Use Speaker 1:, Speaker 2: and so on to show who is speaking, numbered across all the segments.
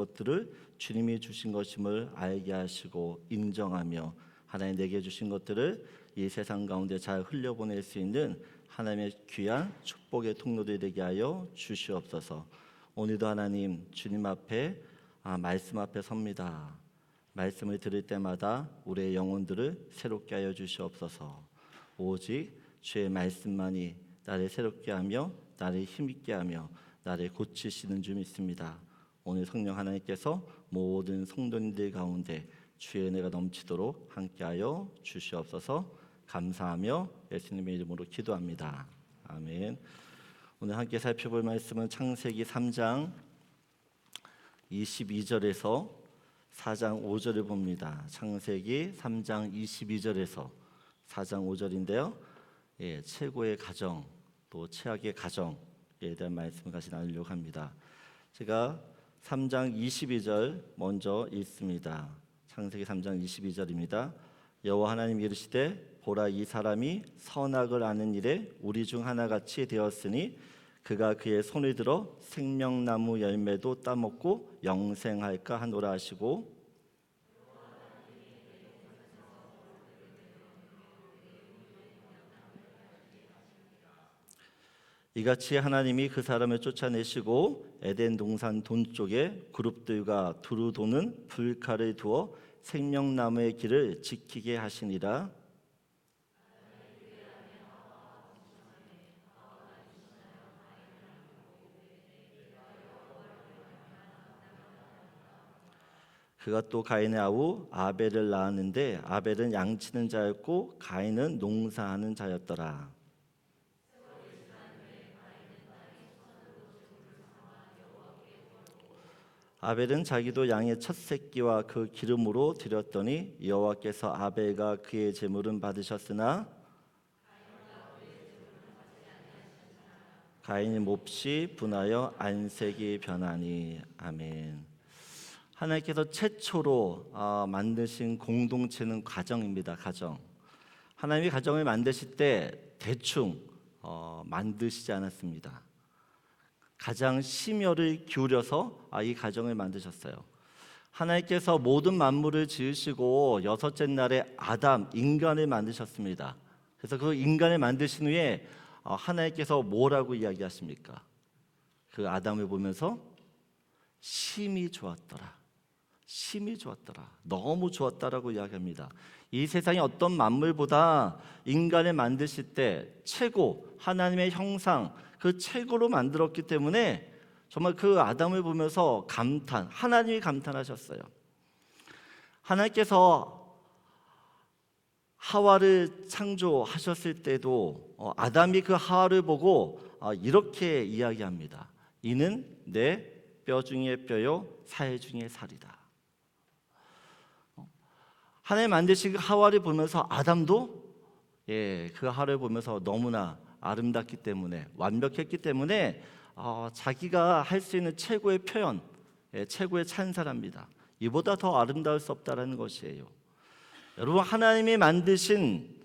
Speaker 1: 것들을 주님이 주신 것임을 알게 하시고 인정하며 하나님 내게 주신 것들을 이 세상 가운데 잘 흘려보낼 수 있는 하나님의 귀한 축복의 통로들이 되게 하여 주시옵소서. 오늘도 하나님 주님 앞에 말씀 앞에 섭니다. 말씀을 들을 때마다 우리의 영혼들을 새롭게 하여 주시옵소서. 오직 주의 말씀만이 나를 새롭게 하며 나를 힘있게 하며 나를 고치시는 줄 믿습니다. 오늘 성령 하나님께서 모든 성도님들 가운데 주의 은혜가 넘치도록 함께하여 주시옵소서. 감사하며 예수님의 이름으로 기도합니다. 아멘. 오늘 함께 살펴볼 말씀은 창세기 3장 22절에서 4장 5절을 봅니다. 창세기 3장 22절에서 4장 5절인데요. 최고의 가정 또 최악의 가정에 대한 말씀을 같이 나누려고 합니다. 제가 3장 22절 먼저 읽습니다. 창세기 3장 22절입니다. 여호와 하나님이 이르시되 보라 이 사람이 선악을 아는 일에 우리 중 하나같이 되었으니 그가 그의 손을 들어 생명나무 열매도 따먹고 영생할까 하노라 하시고 이같이 하나님이 그 사람을 쫓아내시고 에덴 동산 동쪽에 그룹들과 두루 도는 불칼을 두어 생명나무의 길을 지키게 하시니라. 그가 또 가인의 아우 아벨을 낳았는데 아벨은 양치는 자였고 가인은 농사하는 자였더라. 아벨은 자기도 양의 첫 새끼와 그 기름으로 드렸더니 여호와께서 아벨과 그의 제물은 받으셨으나 가인이 몹시 분하여 안색이 변하니. 아멘. 하나님께서 최초로 만드신 공동체는 가정입니다. 가정. 하나님이 가정을 만드실 때 대충 만드시지 않았습니다. 가장 심혈을 기울여서 이 가정을 만드셨어요. 하나님께서 모든 만물을 지으시고 여섯째 날에 아담, 인간을 만드셨습니다. 그래서 그 인간을 만드신 후에 하나님께서 뭐라고 이야기하십니까? 그 아담을 보면서 심히 좋았더라. 심히 좋았더라. 너무 좋았다라고 이야기합니다. 이 세상의 어떤 만물보다 인간을 만드실 때 최고, 하나님의 형상, 그 최고로 만들었기 때문에 정말 그 아담을 보면서 하나님이 감탄하셨어요. 하나님께서 하와를 창조하셨을 때도 아담이 그 하와를 보고 이렇게 이야기합니다. 이는 내 뼈 중에 뼈요 살 중에 살이다. 하나님 만드신 그 하와를 보면서 아담도 그 하와를 보면서 너무나 아름답기 때문에 완벽했기 때문에 자기가 할 수 있는 최고의 표현, 최고의 찬사랍니다. 이보다 더 아름다울 수 없다라는 것이에요. 여러분, 하나님이 만드신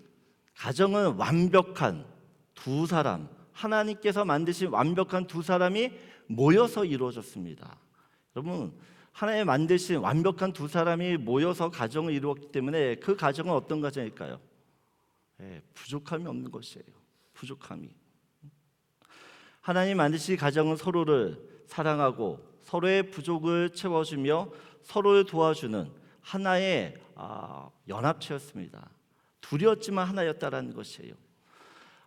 Speaker 1: 가정은 완벽한 두 사람, 하나님께서 만드신 완벽한 두 사람이 모여서 이루어졌습니다. 여러분, 하나님 만드신 완벽한 두 사람이 모여서 가정을 이루었기 때문에 그 가정은 어떤 가정일까요? 부족함이 없는 것이에요. 부족함이. 하나님 만드신 가정은 서로를 사랑하고 서로의 부족을 채워주며 서로를 도와주는 하나의 연합체였습니다. 둘이었지만 하나였다라는 것이에요.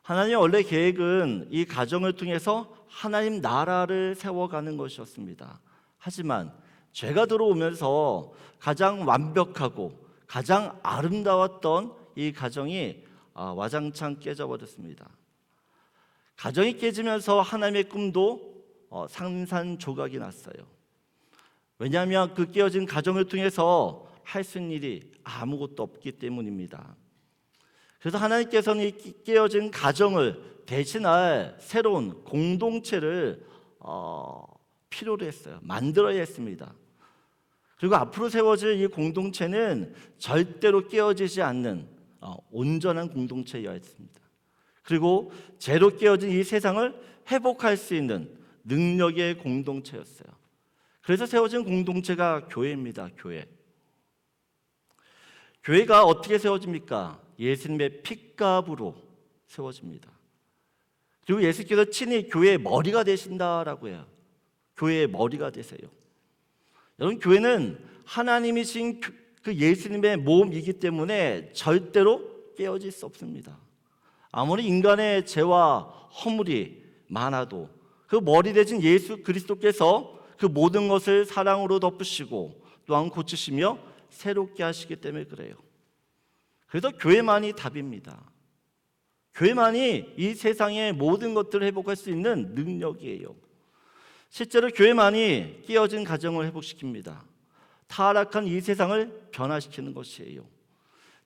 Speaker 1: 하나님의 원래 계획은 이 가정을 통해서 하나님 나라를 세워가는 것이었습니다. 하지만 죄가 들어오면서 가장 완벽하고 가장 아름다웠던 이 가정이 와장창 깨져버렸습니다. 가정이 깨지면서 하나님의 꿈도 산산조각이 났어요. 왜냐하면 그 깨어진 가정을 통해서 할 수 있는 일이 아무것도 없기 때문입니다. 그래서 하나님께서는 이 깨어진 가정을 대신할 새로운 공동체를 필요로 했어요. 만들어야 했습니다. 그리고 앞으로 세워질 이 공동체는 절대로 깨어지지 않는 온전한 공동체여야 했습니다. 그리고 죄로 깨어진 이 세상을 회복할 수 있는 능력의 공동체였어요. 그래서 세워진 공동체가 교회입니다. 교회가 어떻게 세워집니까? 예수님의 핏값으로 세워집니다. 그리고 예수께서 친히 교회의 머리가 되신다라고 해요. 교회의 머리가 되세요. 여러분, 교회는 하나님이신 그 예수님의 몸이기 때문에 절대로 깨어질 수 없습니다. 아무리 인간의 죄와 허물이 많아도 그 머리 되신 예수 그리스도께서 그 모든 것을 사랑으로 덮으시고 또한 고치시며 새롭게 하시기 때문에 그래요. 그래서 교회만이 답입니다. 교회만이 이 세상의 모든 것들을 회복할 수 있는 능력이에요. 실제로 교회만이 깨어진 가정을 회복시킵니다. 타락한 이 세상을 변화시키는 것이에요.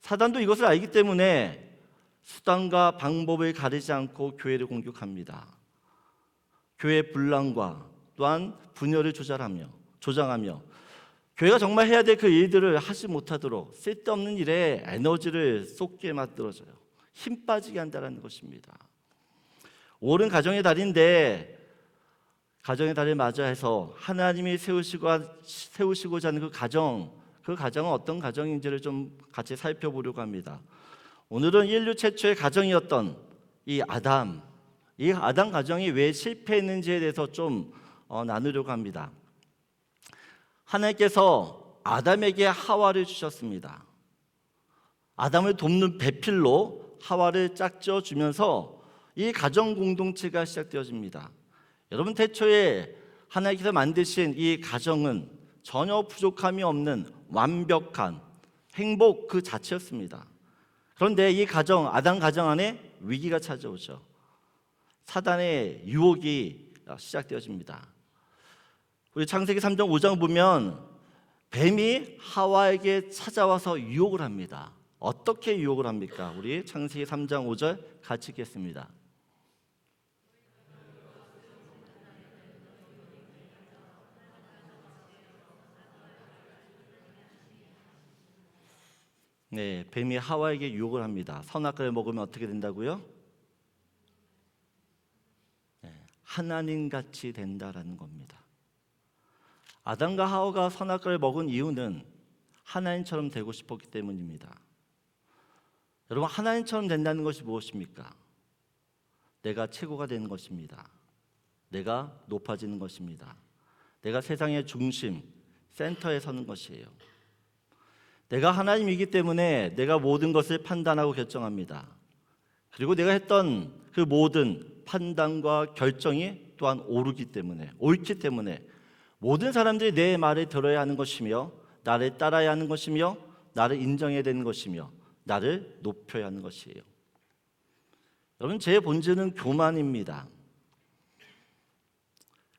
Speaker 1: 사단도 이것을 알기 때문에 수단과 방법을 가리지 않고 교회를 공격합니다. 교회의 분란과 또한 분열을 조장하며 교회가 정말 해야 될 그 일들을 하지 못하도록 쓸데없는 일에 에너지를 쏟게 만들어줘요. 힘 빠지게 한다는 것입니다. 5월은 가정의 달인데 가정의 달을 맞이해서 하나님이 세우시고자 하는 그 가정은 어떤 가정인지를 좀 같이 살펴보려고 합니다. 오늘은 인류 최초의 가정이었던 이 아담 가정이 왜 실패했는지에 대해서 좀 나누려고 합니다. 하나님께서 아담에게 하와를 주셨습니다. 아담을 돕는 배필로 하와를 짝지어 주면서 이 가정 공동체가 시작되어집니다. 여러분, 태초에 하나님께서 만드신 이 가정은 전혀 부족함이 없는 완벽한 행복 그 자체였습니다. 그런데 이 아담 가정 안에 위기가 찾아오죠. 사단의 유혹이 시작되어집니다. 우리 창세기 3장 5장 보면 뱀이 하와에게 찾아와서 유혹을 합니다. 어떻게 유혹을 합니까? 우리 창세기 3장 5절 같이 읽겠습니다. 네, 뱀이 하와에게 유혹을 합니다. 선악과를 먹으면 어떻게 된다고요? 네, 하나님같이 된다라는 겁니다. 아담과 하와가 선악과를 먹은 이유는 하나님처럼 되고 싶었기 때문입니다. 여러분, 하나님처럼 된다는 것이 무엇입니까? 내가 최고가 되는 것입니다. 내가 높아지는 것입니다. 내가 세상의 중심, 센터에 서는 것이에요. 내가 하나님이기 때문에 내가 모든 것을 판단하고 결정합니다. 그리고 내가 했던 그 모든 판단과 결정이 또한 옳기 때문에 모든 사람들이 내 말을 들어야 하는 것이며 나를 따라야 하는 것이며 나를 인정해야 되는 것이며 나를 높여야 하는 것이에요. 여러분, 제 본질은 교만입니다.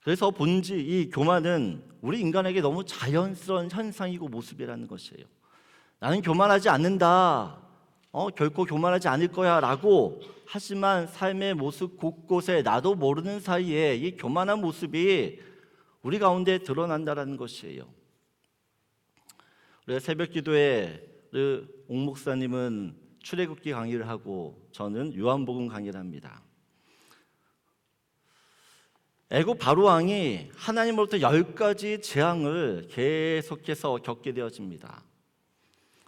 Speaker 1: 그래서 이 교만은 우리 인간에게 너무 자연스러운 현상이고 모습이라는 것이에요. 나는 교만하지 않는다. 결코 교만하지 않을 거야 라고 하지만 삶의 모습 곳곳에 나도 모르는 사이에 이 교만한 모습이 우리 가운데 드러난다는 것이에요. 우리가 새벽 기도에 옥 목사님은 출애굽기 강의를 하고 저는 요한복음 강의를 합니다. 애굽 바로 왕이 하나님으로부터 10가지 재앙을 계속해서 겪게 되어집니다.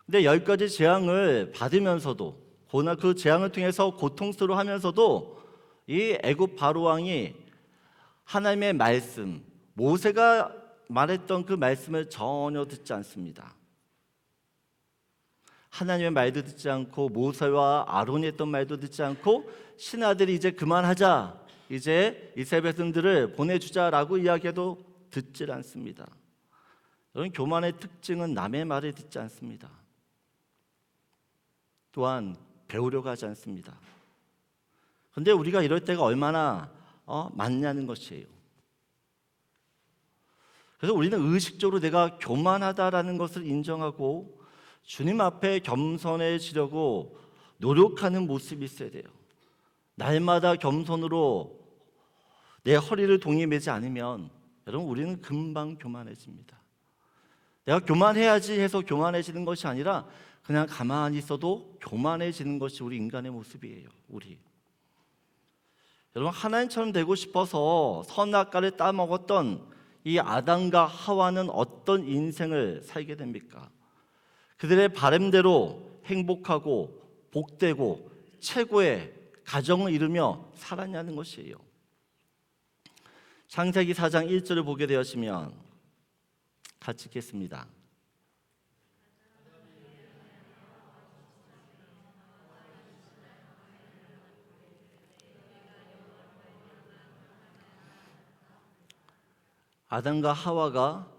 Speaker 1: 근데 10가지 재앙을 받으면서도 그 재앙을 통해서 고통스러워하면서도 이 애굽 바로 왕이 하나님의 말씀, 모세가 말했던 그 말씀을 전혀 듣지 않습니다. 하나님의 말도 듣지 않고 모세와 아론이 했던 말도 듣지 않고 신하들이 이제 그만하자, 이제 이스라엘 백성들을 보내주자라고 이야기해도 듣질 않습니다. 여러분, 교만의 특징은 남의 말을 듣지 않습니다. 또한 배우려고 하지 않습니다. 그런데 우리가 이럴 때가 얼마나 많냐는 것이에요. 그래서 우리는 의식적으로 내가 교만하다라는 것을 인정하고 주님 앞에 겸손해지려고 노력하는 모습이 있어야 돼요. 날마다 겸손으로 내 허리를 동이 매지 않으면 여러분, 우리는 금방 교만해집니다. 내가 교만해야지 해서 교만해지는 것이 아니라 그냥 가만히 있어도 교만해지는 것이 우리 인간의 모습이에요. 여러분, 하나님처럼 되고 싶어서 선악과를 따먹었던 이 아담과 하와는 어떤 인생을 살게 됩니까? 그들의 바람대로 행복하고 복되고 최고의 가정을 이루며 살았냐는 것이에요. 창세기 4장 1절을 보게 되었으면 같이 읽겠습니다. 아담과 하와가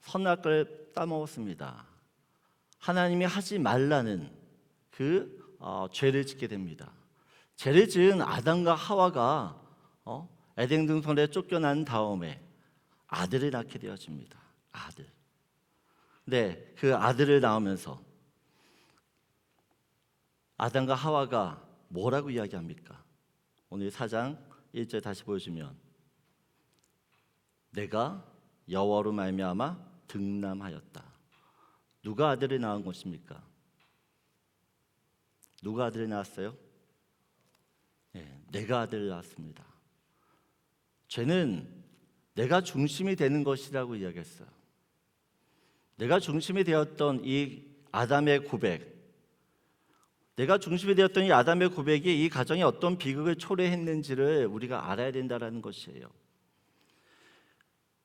Speaker 1: 선악과를 따먹었습니다. 하나님이 하지 말라는 죄를 짓게 됩니다. 죄를 지은 아담과 하와가 에덴 동산에 쫓겨난 다음에 아들을 낳게 되어집니다. 아들. 네, 그 아들을 낳으면서 아담과 하와가 뭐라고 이야기합니까? 오늘 4장 1절 다시 보여주면 내가 여호와로 말미암아 등남하였다. 누가 아들을 낳은 것입니까? 누가 아들을 낳았어요? 네, 내가 아들을 낳았습니다. 죄는 내가 중심이 되는 것이라고 이야기했어요. 내가 중심이 되었던 이 아담의 고백, 내가 중심이 되었던 이 아담의 고백이 이 가정에 어떤 비극을 초래했는지를 우리가 알아야 된다는 것이에요.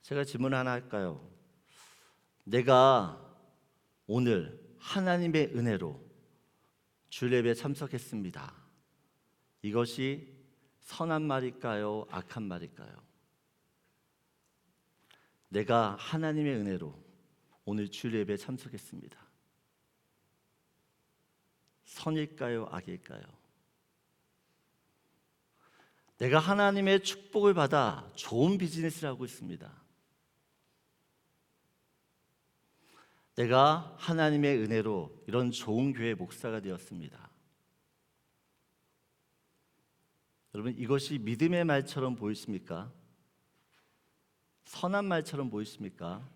Speaker 1: 제가 질문 하나 할까요? 내가 오늘 하나님의 은혜로 주일 예배에 참석했습니다. 이것이 선한 말일까요? 악한 말일까요? 내가 하나님의 은혜로 오늘 주일 예배에 참석했습니다. 선일까요? 악일까요? 내가 하나님의 축복을 받아 좋은 비즈니스를 하고 있습니다. 내가 하나님의 은혜로 이런 좋은 교회 목사가 되었습니다. 여러분, 이것이 믿음의 말처럼 보이십니까? 선한 말처럼 보이십니까?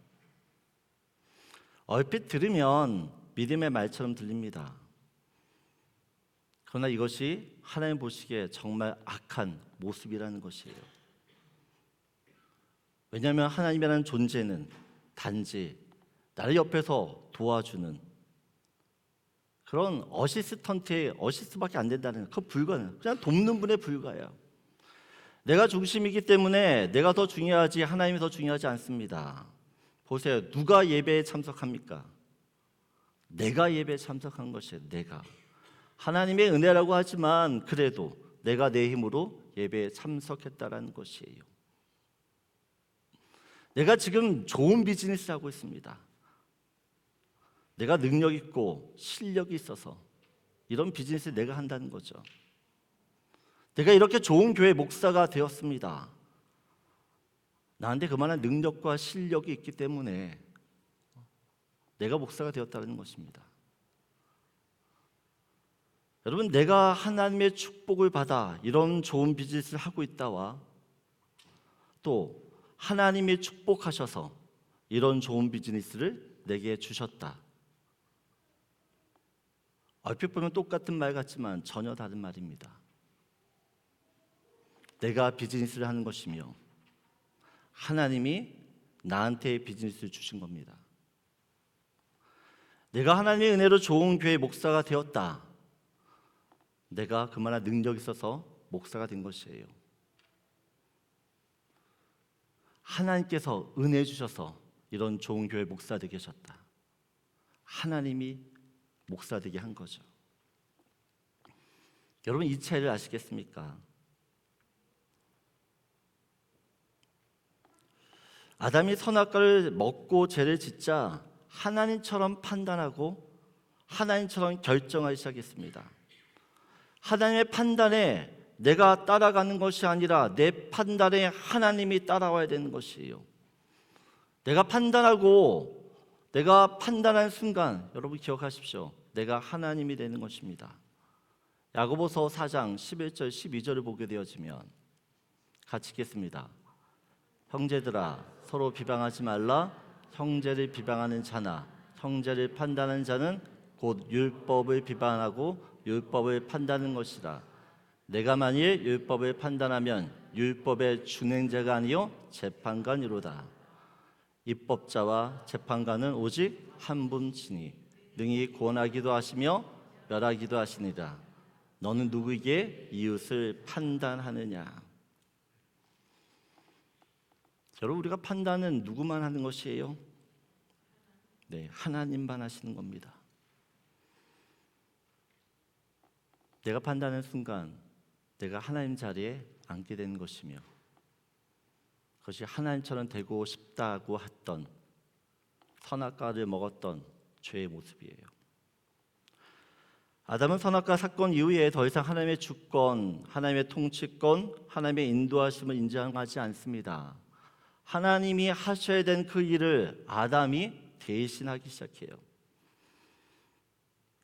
Speaker 1: 얼핏 들으면 믿음의 말처럼 들립니다. 그러나 이것이 하나님 보시기에 정말 악한 모습이라는 것이에요. 왜냐하면 하나님이라는 존재는 단지 나를 옆에서 도와주는 그런 어시스트밖에 안 된다는, 그거 불가능해요. 그냥 돕는 분에 불과해요. 내가 중심이기 때문에 내가 더 중요하지 하나님이 더 중요하지 않습니다. 보세요. 누가 예배에 참석합니까? 내가 예배에 참석한 것이에요. 내가. 하나님의 은혜라고 하지만 그래도 내가 내 힘으로 예배에 참석했다라는 것이에요. 내가 지금 좋은 비즈니스를 하고 있습니다. 내가 능력 있고 실력이 있어서 이런 비즈니스를 내가 한다는 거죠. 내가 이렇게 좋은 교회 목사가 되었습니다. 나한테 그만한 능력과 실력이 있기 때문에 내가 목사가 되었다는 것입니다. 여러분, 내가 하나님의 축복을 받아 이런 좋은 비즈니스를 하고 있다와 또 하나님이 축복하셔서 이런 좋은 비즈니스를 내게 주셨다. 얼핏 보면 똑같은 말 같지만 전혀 다른 말입니다. 내가 비즈니스를 하는 것이며 하나님이 나한테 비즈니스를 주신 겁니다. 내가 하나님의 은혜로 좋은 교회 목사가 되었다. 내가 그만한 능력이 있어서 목사가 된 것이에요. 하나님께서 은혜 주셔서 이런 좋은 교회 목사 되게 하셨다. 하나님이 목사 되게 한 거죠. 여러분, 이 차이를 아시겠습니까? 아담이 선악과를 먹고 죄를 짓자 하나님처럼 판단하고 하나님처럼 결정하기 시작했습니다. 하나님의 판단에 내가 따라가는 것이 아니라 내 판단에 하나님이 따라와야 되는 것이에요. 내가 판단하고 내가 판단하는 순간 여러분 기억하십시오. 내가 하나님이 되는 것입니다. 야고보서 4장 11절 12절을 보게 되어지면 같이 읽겠습니다. 형제들아 서로 비방하지 말라. 형제를 비방하는 자나 형제를 판단하는 자는 곧 율법을 비방하고 율법을 판단하는 것이라. 내가 만일 율법을 판단하면 율법의 준행자가 아니요 재판관이로다. 입법자와 재판관은 오직 한 분이니 능히 구원하기도 하시며 멸하기도 하시니라. 너는 누구에게 이웃을 판단하느냐? 여러분, 우리가 판단은 누구만 하는 것이에요? 네, 하나님만 하시는 겁니다. 내가 판단하는 순간 내가 하나님 자리에 앉게 되는 것이며, 그것이 하나님처럼 되고 싶다고 했던 선악과를 먹었던 죄의 모습이에요. 아담은 선악과 사건 이후에 더 이상 하나님의 주권, 하나님의 통치권, 하나님의 인도하심을 인정하지 않습니다. 하나님이 하셔야 된 그 일을 아담이 대신하기 시작해요.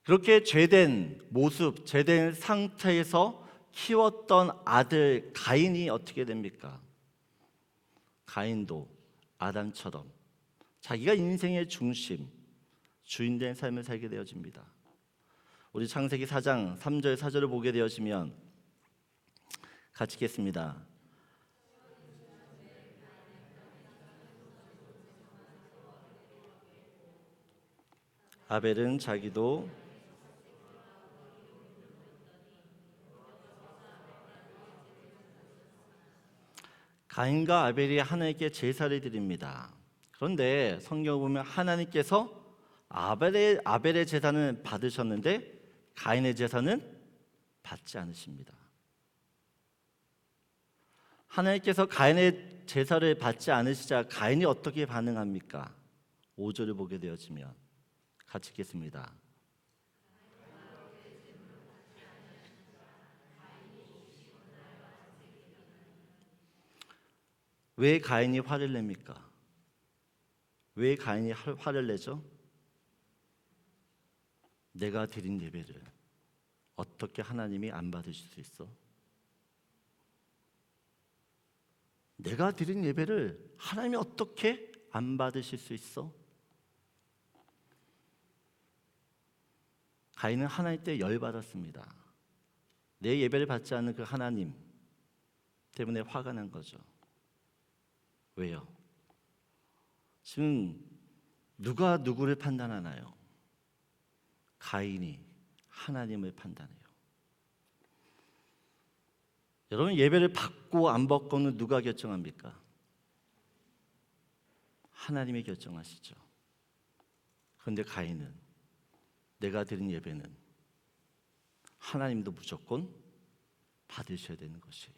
Speaker 1: 그렇게 죄된 모습, 죄된 상태에서 키웠던 아들 가인이 어떻게 됩니까? 가인도 아담처럼 자기가 인생의 중심, 주인된 삶을 살게 되어집니다. 우리 창세기 4장 3절 4절을 보게 되어지면 같이 읽겠습니다. 아벨은 자기도 가인과 아벨이 하나님께 제사를 드립니다. 그런데 성경을 보면 하나님께서 아벨의 제사는 받으셨는데 가인의 제사는 받지 않으십니다. 하나님께서 가인의 제사를 받지 않으시자 가인이 어떻게 반응합니까? 5절을 보게 되어지면 같이 읽겠습니다. 왜 가인이 화를 냅니까? 왜 가인이 화를 내죠? 내가 드린 예배를 어떻게 하나님이 안 받으실 수 있어? 내가 드린 예배를 하나님이 어떻게 안 받으실 수 있어? 가인은 하나님 때 열받았습니다. 내 예배를 받지 않는 그 하나님 때문에 화가 난 거죠. 왜요? 지금 누가 누구를 판단하나요? 가인이 하나님을 판단해요. 여러분, 예배를 받고 안 받고는 누가 결정합니까? 하나님이 결정하시죠. 그런데 가인은 내가 드린 예배는 하나님도 무조건 받으셔야 되는 것이에요.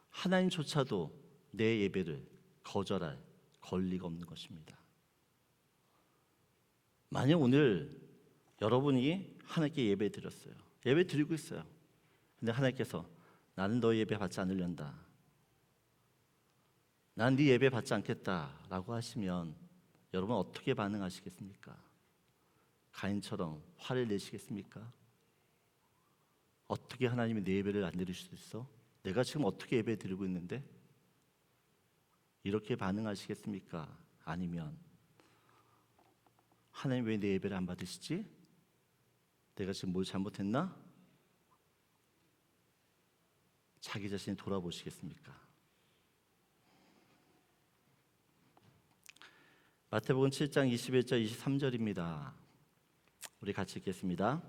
Speaker 1: 하나님조차도 내 예배를 거절할 권리가 없는 것입니다. 만약 오늘 여러분이 하나님께 예배 드렸어요. 예배 드리고 있어요. 근데 하나님께서 나는 너 예배 받지 않으련다. 난 네 예배 받지 않겠다라고 하시면 여러분 어떻게 반응하시겠습니까? 가인처럼 화를 내시겠습니까? 어떻게 하나님이 내 예배를 안 드릴 수 있어? 내가 지금 어떻게 예배 드리고 있는데? 이렇게 반응하시겠습니까? 아니면 하나님 왜 내 예배를 안 받으시지? 내가 지금 뭘 잘못했나? 자기 자신을 돌아보시겠습니까? 마태복음 7장 21절 23절입니다. 우리 같이 읽겠습니다.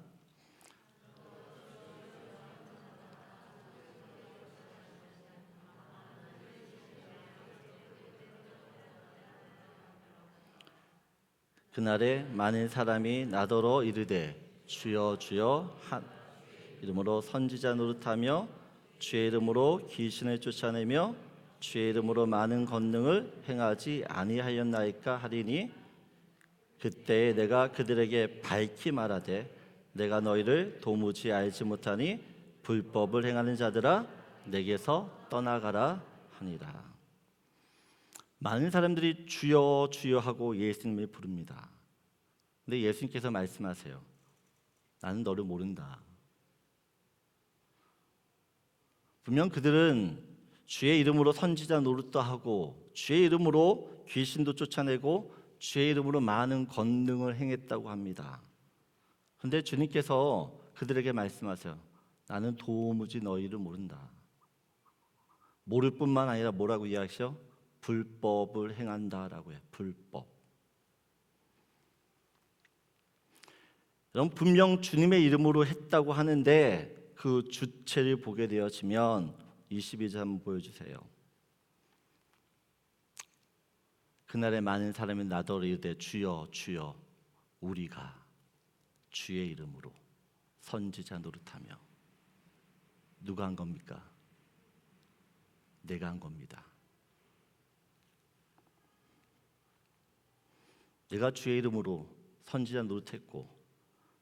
Speaker 1: 그날에 많은 사람이 나더러 이르되 주여 주여 한 이름으로 선지자 노릇하며 주의 이름으로 귀신을 쫓아내며 주의 이름으로 많은 권능을 행하지 아니하였나이까 하리니 그때에 내가 그들에게 밝히 말하되 내가 너희를 도무지 알지 못하니 불법을 행하는 자들아 내게서 떠나가라 하니라. 많은 사람들이 주여 주여 하고 예수님을 부릅니다. 근데 예수님께서 말씀하세요. 나는 너를 모른다. 분명 그들은 주의 이름으로 선지자 노릇도 하고 주의 이름으로 귀신도 쫓아내고 주의 이름으로 많은 권능을 행했다고 합니다. 그런데 주님께서 그들에게 말씀하세요. 나는 도무지 너희를 모른다. 모를 뿐만 아니라 뭐라고 이야기하셔? 불법을 행한다라고 해요. 불법. 여러분, 분명 주님의 이름으로 했다고 하는데 그 주체를 보게 되어지면 22절 한번 보여주세요. 그날에 많은 사람이 나더러 이르되 주여 주여 우리가 주의 이름으로 선지자 노릇하며. 누가 한 겁니까? 내가 한 겁니다. 내가 주의 이름으로 선지자 노릇했고,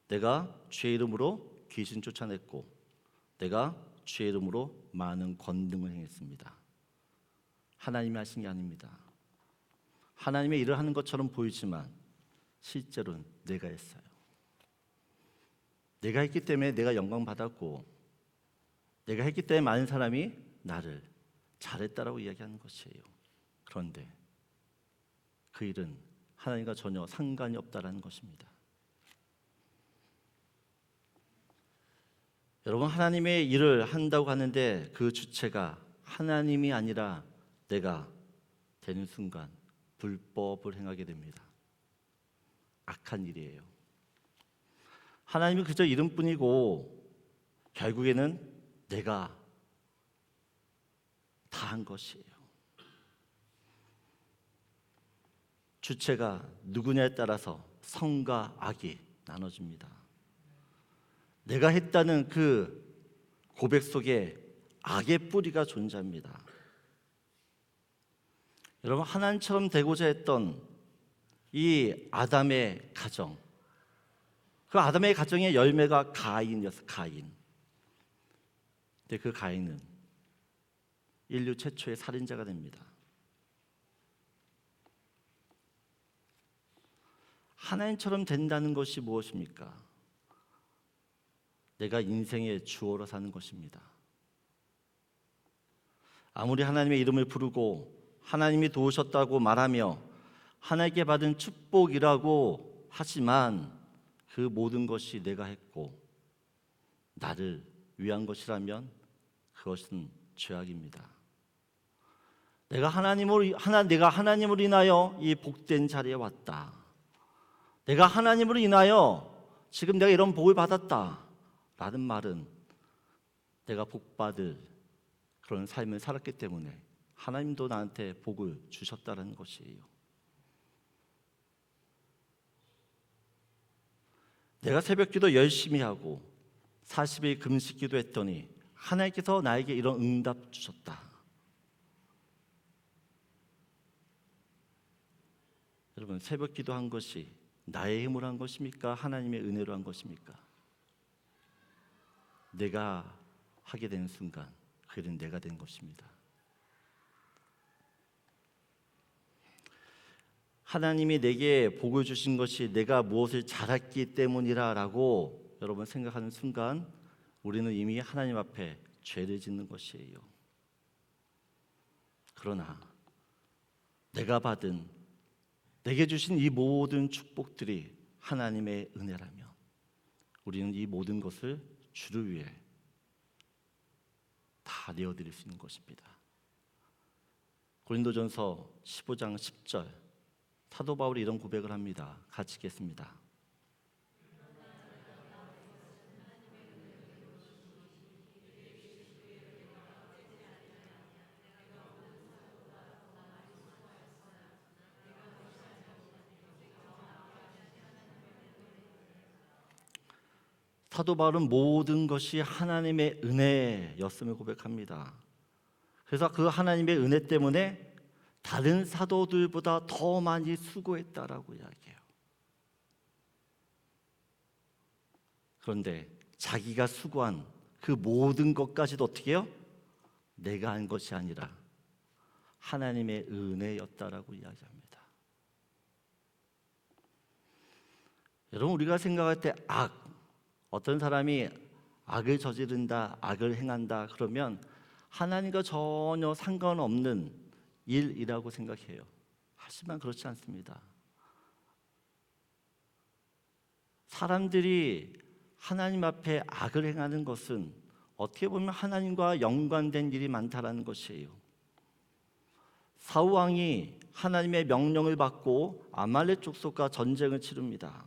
Speaker 1: 내가 주의 이름으로 귀신 쫓아냈고, 내가 주의 이름으로 많은 권능을 행했습니다. 하나님이 하신 게 아닙니다. 하나님의 일을 하는 것처럼 보이지만 실제로는 내가 했어요. 내가 했기 때문에 내가 영광 받았고, 내가 했기 때문에 많은 사람이 나를 잘했다라고 이야기하는 것이에요. 그런데 그 일은 하나님과 전혀 상관이 없다라는 것입니다. 여러분, 하나님의 일을 한다고 하는데 그 주체가 하나님이 아니라 내가 되는 순간 불법을 행하게 됩니다. 악한 일이에요. 하나님은 그저 이름뿐이고 결국에는 내가 다 한 것이에요. 주체가 누구냐에 따라서 선과 악이 나눠집니다. 내가 했다는 그 고백 속에 악의 뿌리가 존재합니다. 여러분, 하나님처럼 되고자 했던 이 아담의 가정, 그 아담의 가정의 열매가 가인이었어요. 가인. 근데 그 가인은 인류 최초의 살인자가 됩니다. 하나님처럼 된다는 것이 무엇입니까? 내가 인생의 주어로 사는 것입니다. 아무리 하나님의 이름을 부르고 하나님이 도우셨다고 말하며 하나님께 받은 축복이라고 하지만 그 모든 것이 내가 했고 나를 위한 것이라면 그것은 죄악입니다. 내가 하나님으로 인하여 이 복된 자리에 왔다. 내가 하나님으로 인하여 지금 내가 이런 복을 받았다 라는 말은 내가 복받을 그런 삶을 살았기 때문에 하나님도 나한테 복을 주셨다는 것이에요. 내가 새벽기도 열심히 하고 40일 금식기도 했더니 하나님께서 나에게 이런 응답 주셨다. 여러분, 새벽기도 한 것이 나의 힘으로 한 것입니까? 하나님의 은혜로 한 것입니까? 내가 하게 되는 순간 그 일은 내가 된 것입니다. 하나님이 내게 복을 주신 것이 내가 무엇을 잘했기 때문이라고 여러분 생각하는 순간 우리는 이미 하나님 앞에 죄를 짓는 것이에요. 그러나 내게 주신 이 모든 축복들이 하나님의 은혜라면 우리는 이 모든 것을 주를 위해 다 내어드릴 수 있는 것입니다. 고린도전서 15장 10절 사도 바울이 이런 고백을 합니다. 같이 읽겠습니다. 사도 바울은 모든 것이 하나님의 은혜였음을 고백합니다. 그래서 그 하나님의 은혜 때문에 다른 사도들보다 더 많이 수고했다라고 이야기해요. 그런데 자기가 수고한 그 모든 것까지도 어떻게 해요? 내가 한 것이 아니라 하나님의 은혜였다라고 이야기합니다. 여러분, 우리가 생각할 때 어떤 사람이 악을 저지른다, 악을 행한다 그러면 하나님과 전혀 상관없는 일이라고 생각해요. 하지만 그렇지 않습니다. 사람들이 하나님 앞에 악을 행하는 것은 어떻게 보면 하나님과 연관된 일이 많다라는 것이에요. 사울 왕이 하나님의 명령을 받고 아말렉 족속과 전쟁을 치릅니다.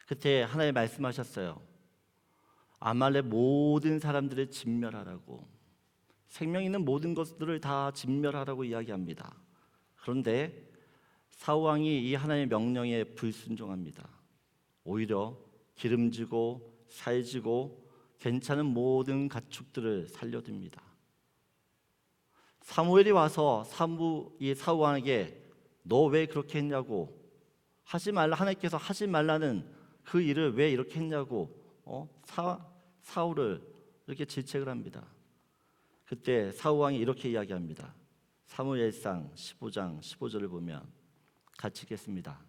Speaker 1: 그때 하나님 말씀하셨어요. 아말렉 모든 사람들을 진멸하라고, 생명 있는 모든 것들을 다 진멸하라고 이야기합니다. 그런데 사울 왕이 이 하나님의 명령에 불순종합니다. 오히려 기름지고 살지고 괜찮은 모든 가축들을 살려둡니다. 사무엘이 와서 이 사울 왕에게 너 왜 그렇게 했냐고, 하지 말라, 하나님께서 하지 말라는 그 일을 왜 이렇게 했냐고 사울을 이렇게 질책을 합니다. 그때 사울 왕이 이렇게 이야기합니다. 사무엘상 15장 15절을 보면 같이 읽겠습니다.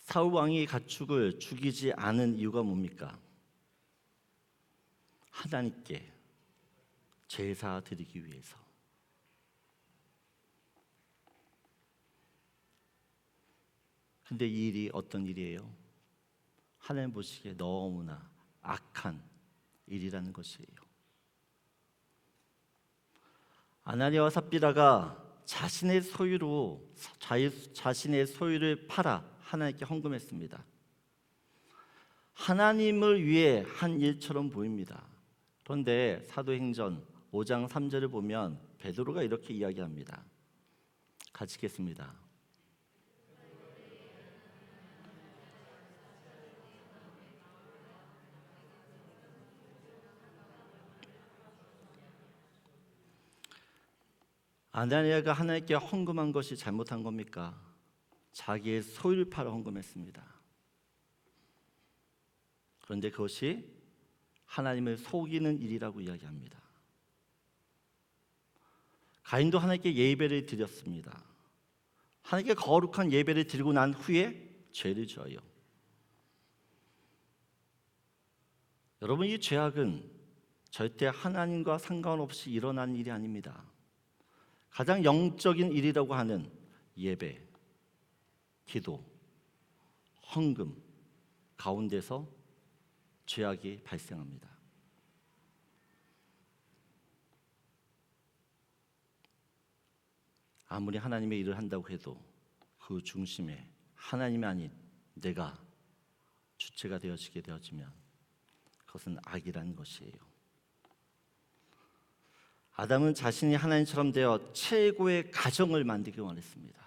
Speaker 1: 사울 왕이 가축을 죽이지 않은 이유가 뭡니까? 하나님께 제사 드리기 위해서. 근데 이 일이 어떤 일이에요? 하나님 보시기에 너무나 악한 일이라는 것이에요. 아나니아와 삽비라가 자신의 소유를 팔아 하나님께 헌금했습니다. 하나님을 위해 한 일처럼 보입니다. 그런데 사도행전 5장 3절을 보면 베드로가 이렇게 이야기합니다. 같이 읽겠습니다. 아나니아가 하나님께 헌금한 것이 잘못한 겁니까? 자기의 소유를 팔아 헌금했습니다. 그런데 그것이 하나님을 속이는 일이라고 이야기합니다. 가인도 하나님께 예배를 드렸습니다. 하나님께 거룩한 예배를 드리고 난 후에 죄를 지어요. 여러분, 이 죄악은 절대 하나님과 상관없이 일어나는 일이 아닙니다. 가장 영적인 일이라고 하는 예배, 기도, 헌금 가운데서 죄악이 발생합니다. 아무리 하나님의 일을 한다고 해도 그 중심에 하나님이 아닌 내가 주체가 되어지면 그것은 악이라는 것이에요. 아담은 자신이 하나님처럼 되어 최고의 가정을 만들기 원했습니다.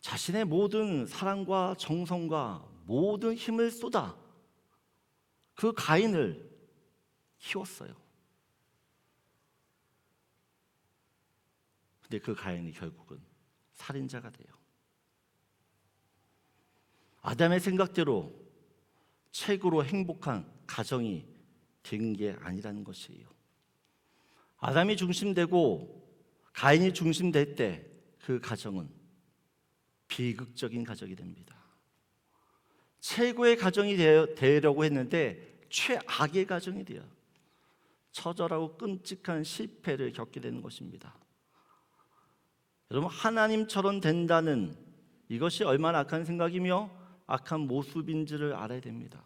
Speaker 1: 자신의 모든 사랑과 정성과 모든 힘을 쏟아 그 가인을 키웠어요. 근데 그 가인이 결국은 살인자가 돼요. 아담의 생각대로 최고로 행복한 가정이 된 게 아니라는 것이에요. 아담이 중심되고 가인이 중심될 때 그 가정은 비극적인 가정이 됩니다. 최고의 가정이 되려고 했는데 최악의 가정이 돼요. 처절하고 끔찍한 실패를 겪게 되는 것입니다. 여러분, 하나님처럼 된다는 이것이 얼마나 악한 생각이며 악한 모습인지를 알아야 됩니다.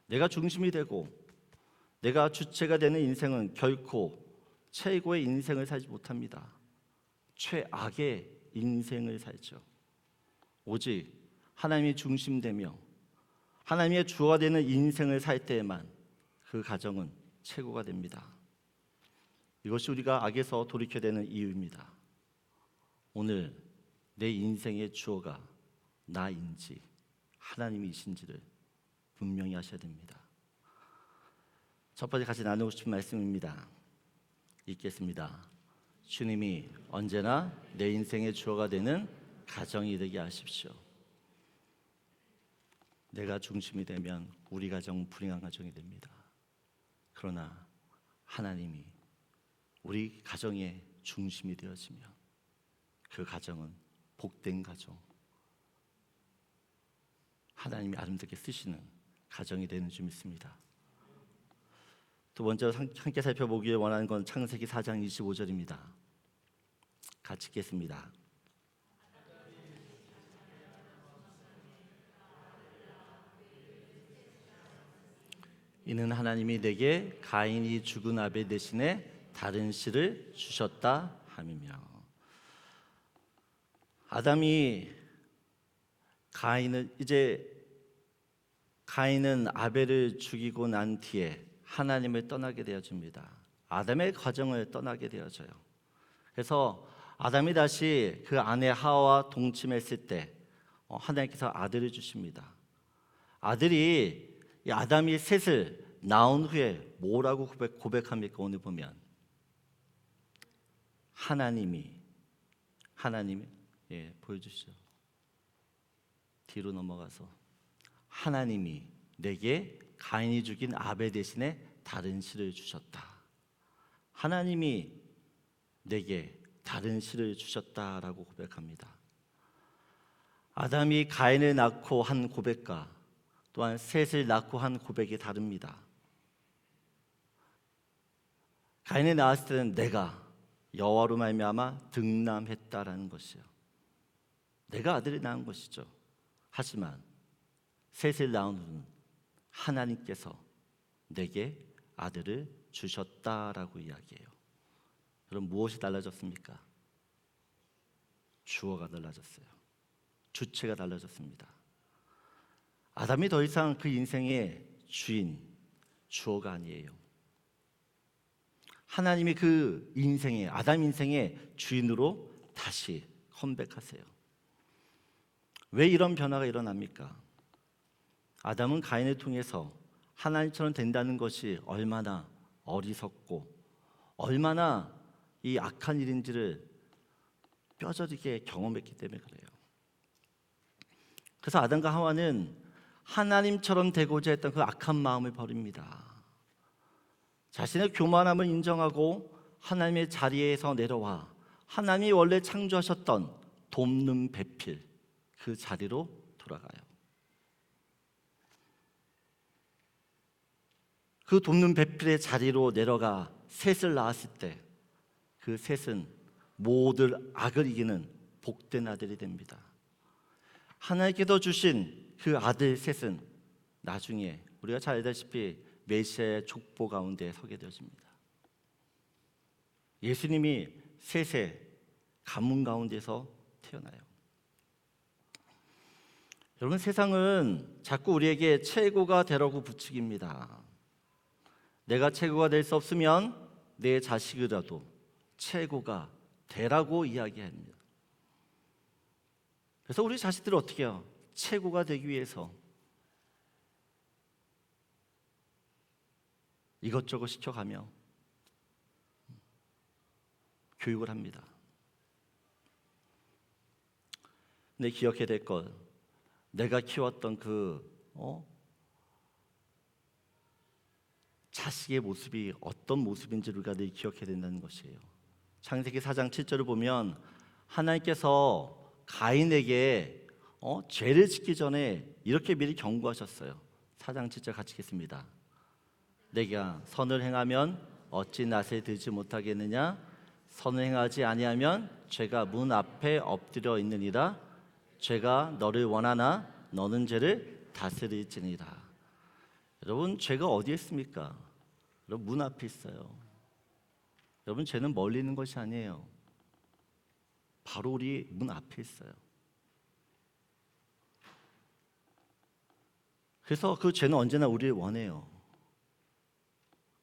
Speaker 1: 내가 중심이 되고 내가 주체가 되는 인생은 결코 최고의 인생을 살지 못합니다. 최악의 인생을 살죠. 오직 하나님이 중심되며 하나님의 주가 되는 인생을 살 때에만 그 가정은 최고가 됩니다. 이것이 우리가 악에서 돌이켜야 되는 이유입니다. 오늘 내 인생의 주어가 나인지 하나님이신지를 분명히 하셔야 됩니다. 첫 번째 같이 나누고 싶은 말씀입니다. 읽겠습니다. 주님이 언제나 내 인생의 주어가 되는 가정이 되게 하십시오. 내가 중심이 되면 우리 가정 불행한 가정이 됩니다. 그러나 하나님이 우리 가정의 중심이 되어지면 그 가정은 복된 가정, 하나님이 아름답게 쓰시는 가정이 되는 줄 믿습니다. 두 번째로 함께 살펴보기를 원하는 건 창세기 4장 25절입니다. 같이 읽겠습니다. 이는 하나님이 내게 가인이 죽은 아벨 대신에 다른 씨를 주셨다 함이며. 아담이 가인은 아벨을 죽이고 난 뒤에 하나님을 떠나게 되어집니다. 아담의 과정을 떠나게 되어져요. 그래서 아담이 다시 그 아내 하와와 동침했을 때 하나님께서 아들을 주십니다. 아들이 이 아담이 셋을 낳은 후에 뭐라고 고백합니까? 오늘 보면 하나님이 보여주시죠. 뒤로 넘어가서 하나님이 내게 가인이 죽인 아벨 대신에 다른 씨를 주셨다. 하나님이 내게 다른 씨를 주셨다라고 고백합니다. 아담이 가인을 낳고 한 고백과 또한 셋을 낳고 한 고백이 다릅니다. 가인을 낳았을 때는 내가 여호와로 말미암아 득남했다라는 것이요. 내가 아들을 낳은 것이죠. 하지만 셋을 낳은 후는 하나님께서 내게 아들을 주셨다라고 이야기해요. 그럼 무엇이 달라졌습니까? 주어가 달라졌어요. 주체가 달라졌습니다. 아담이 더 이상 그 인생의 주어가 아니에요. 하나님이 그 아담 인생의 주인으로 다시 컴백하세요. 왜 이런 변화가 일어납니까? 아담은 가인을 통해서 하나님처럼 된다는 것이 얼마나 어리석고 얼마나 이 악한 일인지를 뼈저리게 경험했기 때문에 그래요. 그래서 아담과 하와는 하나님처럼 되고자 했던 그 악한 마음을 버립니다. 자신의 교만함을 인정하고 하나님의 자리에서 내려와 하나님이 원래 창조하셨던 돕는 배필 그 자리로 돌아가요. 그 돕는 배필의 자리로 내려가 셋을 낳았을 때 그 셋은 모든 악을 이기는 복된 아들이 됩니다. 하나님께서 주신 그 아들 셋은 나중에 우리가 잘 알다시피 메시아의 족보 가운데 서게 되어집니다. 예수님이 셋의 가문 가운데서 태어나요. 여러분, 세상은 자꾸 우리에게 최고가 되라고 부추깁니다. 내가 최고가 될 수 없으면 내 자식이라도 최고가 되라고 이야기합니다. 그래서 우리 자식들을 어떻게 해요? 최고가 되기 위해서 이것저것 시켜가며 교육을 합니다. 근데 기억해야 될 것, 내가 키웠던 자식의 모습이 어떤 모습인지를 우리가 늘 기억해야 된다는 것이에요. 창세기 4장 7절을 보면 하나님께서 가인에게 죄를 짓기 전에 이렇게 미리 경고하셨어요. 4장 7절 같이 읽겠습니다. 내가 선을 행하면 어찌 낫에 들지 못하겠느냐? 선을 행하지 아니하면 죄가 문 앞에 엎드려 있느니라. 죄가 너를 원하나 너는 죄를 다스릴지니라. 여러분, 죄가 어디에 있습니까? 여러분, 문 앞에 있어요. 여러분, 죄는 멀리 있는 것이 아니에요. 바로 우리 문 앞에 있어요. 그래서 그 죄는 언제나 우리를 원해요.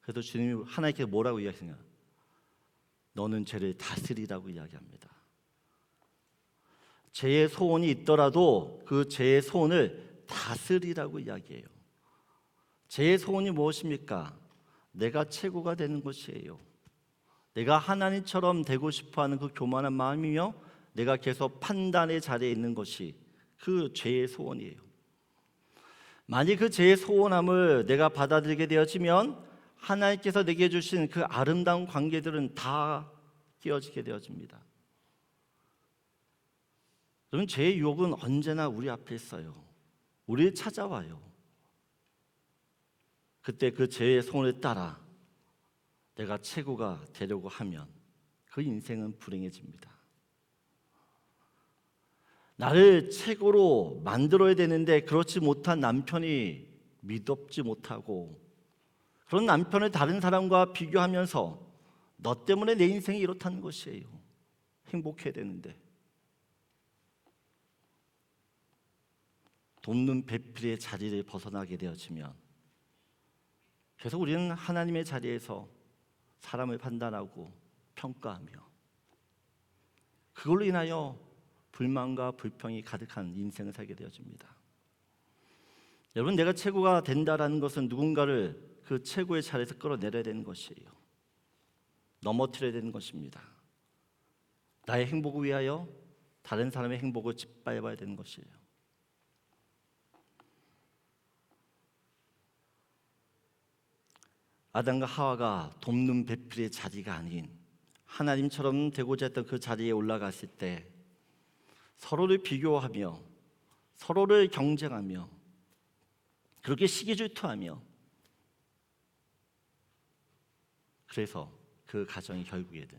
Speaker 1: 그래서 주님이 하나님께 뭐라고 이야기하냐? 너는 죄를 다스리라고 이야기합니다. 죄의 소원이 있더라도 그 죄의 소원을 다스리라고 이야기해요. 죄의 소원이 무엇입니까? 내가 최고가 되는 것이에요. 내가 하나님처럼 되고 싶어하는 그 교만한 마음이며 내가 계속 판단의 자리에 있는 것이 그 죄의 소원이에요. 만약 그 죄의 소원함을 내가 받아들이게 되어지면 하나님께서 내게 주신 그 아름다운 관계들은 다 깨어지게 되어집니다. 여러분, 죄의 유혹은 언제나 우리 앞에 있어요. 우리를 찾아와요. 그때 그 죄의 소원에 따라 내가 최고가 되려고 하면 그 인생은 불행해집니다. 나를 최고로 만들어야 되는데 그렇지 못한 남편이 미덥지 못하고, 그런 남편을 다른 사람과 비교하면서 너 때문에 내 인생이 이렇다는 것이에요. 행복해야 되는데. 돕는 배필의 자리를 벗어나게 되어지면 계속 우리는 하나님의 자리에서 사람을 판단하고 평가하며 그걸로 인하여 불만과 불평이 가득한 인생을 살게 되어집니다. 여러분, 내가 최고가 된다라는 것은 누군가를 그 최고의 자리에서 끌어내려야 되는 것이에요. 넘어뜨려야 되는 것입니다. 나의 행복을 위하여 다른 사람의 행복을 짓밟아야 되는 것이에요. 아담과 하와가 돕는 배필의 자리가 아닌 하나님처럼 되고자 했던 그 자리에 올라갔을 때 서로를 비교하며 서로를 경쟁하며 그렇게 시기질투하며, 그래서 그 가정이 결국에는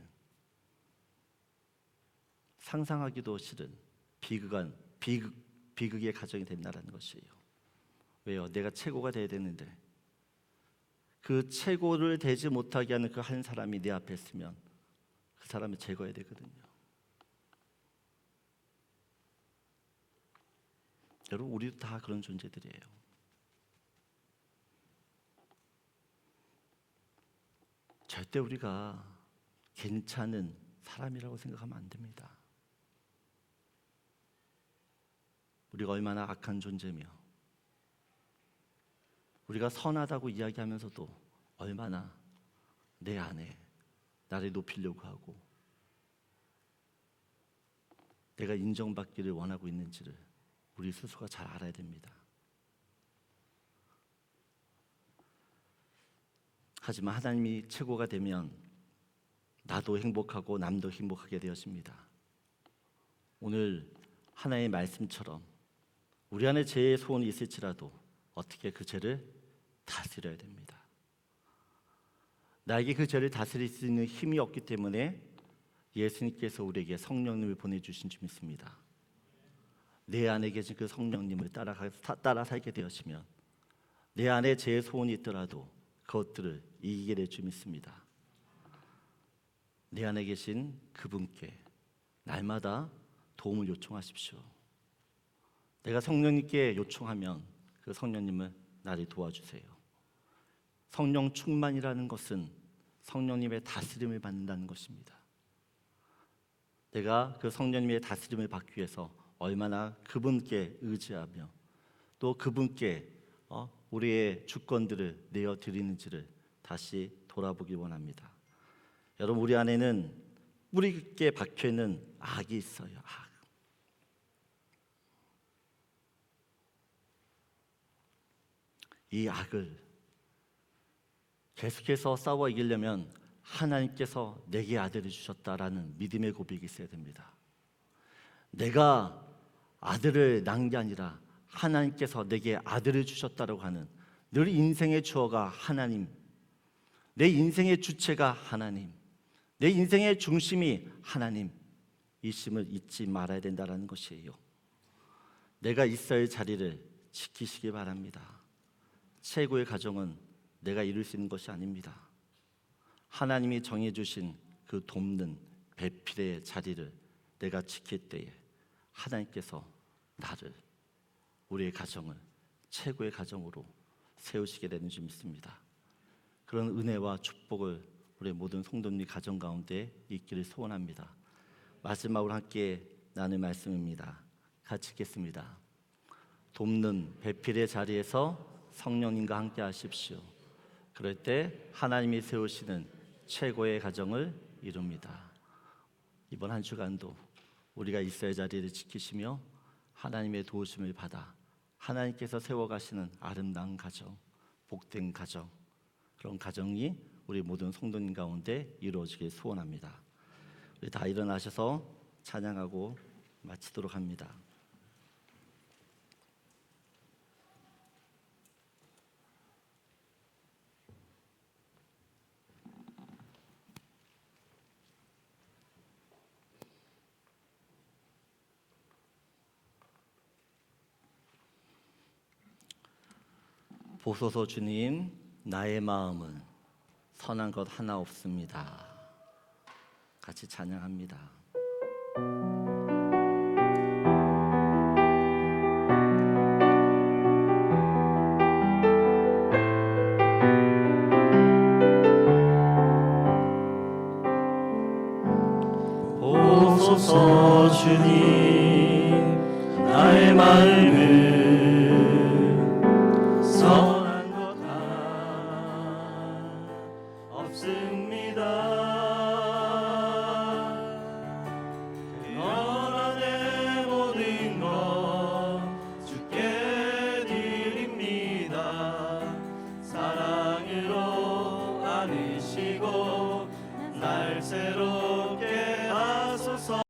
Speaker 1: 상상하기도 싫은 비극의 가정이 된다는 것이에요. 왜요? 내가 최고가 돼야 되는데 그 최고를 되지 못하게 하는 그 한 사람이 내 앞에 있으면 그 사람을 제거해야 되거든요. 여러분, 우리도 다 그런 존재들이에요. 절대 우리가 괜찮은 사람이라고 생각하면 안 됩니다. 우리가 얼마나 악한 존재며 우리가 선하다고 이야기하면서도 얼마나 내 안에 나를 높이려고 하고 내가 인정받기를 원하고 있는지를 우리 스스로가 잘 알아야 됩니다. 하지만 하나님이 최고가 되면 나도 행복하고 남도 행복하게 되었습니다. 오늘 하나님의 말씀처럼 우리 안에 죄의 소원이 있을지라도 어떻게 그 죄를 다스려야 됩니다. 나에게 그 죄를 다스릴 수 있는 힘이 없기 때문에 예수님께서 우리에게 성령님을 보내주신 줄 믿습니다. 내 안에 계신 그 성령님을 따라 살게 되었으면 내 안에 죄의 소원이 있더라도 그것들을 이기게 될 줄 믿습니다. 내 안에 계신 그분께 날마다 도움을 요청하십시오. 내가 성령님께 요청하면 그 성령님은 나를 도와주세요. 성령 충만이라는 것은 성령님의 다스림을 받는다는 것입니다. 내가 그 성령님의 다스림을 받기 위해서 얼마나 그분께 의지하며 또 그분께 우리의 주권들을 내어드리는지를 다시 돌아보기 원합니다. 여러분, 우리 안에는 뿌리 깊게 박혀있는 악이 있어요. 악. 이 악을 계속해서 싸워 이기려면 하나님께서 내게 아들을 주셨다라는 믿음의 고백이 있어야 됩니다. 내가 아들을 낳은 게 아니라 하나님께서 내게 아들을 주셨다라고 하는, 늘 인생의 주어가 하나님, 내 인생의 주체가 하나님, 내 인생의 중심이 하나님, 이 심을 잊지 말아야 된다는 것이에요. 내가 있어야 할 자리를 지키시기 바랍니다. 최고의 가정은 내가 이룰 수 있는 것이 아닙니다. 하나님이 정해주신 그 돕는 배필의 자리를 내가 지킬 때에 하나님께서 나를, 우리의 가정을 최고의 가정으로 세우시게 되는 줄 믿습니다. 그런 은혜와 축복을 우리 모든 성도님 가정 가운데 있기를 소원합니다. 마지막으로 함께 나눌 말씀입니다. 같이 읽겠습니다. 돕는 배필의 자리에서 성령님과 함께 하십시오. 그럴 때 하나님이 세우시는 최고의 가정을 이룹니다. 이번 한 주간도 우리가 있어야 할 자리를 지키시며 하나님의 도우심을 받아 하나님께서 세워가시는 아름다운 가정, 복된 가정, 그런 가정이 우리 모든 성도님 가운데 이루어지길 소원합니다. 우리 다 일어나셔서 찬양하고 마치도록 합니다. 보소서 주님, 나의 마음은 선한 것 하나 없습니다. 같이 찬양합니다.
Speaker 2: 보소서 주님, 나의 마음은 선한 것 하나 없습니다. 그러나 내 모든 것 주께 드립니다. 사랑으로 안으시고 날 새로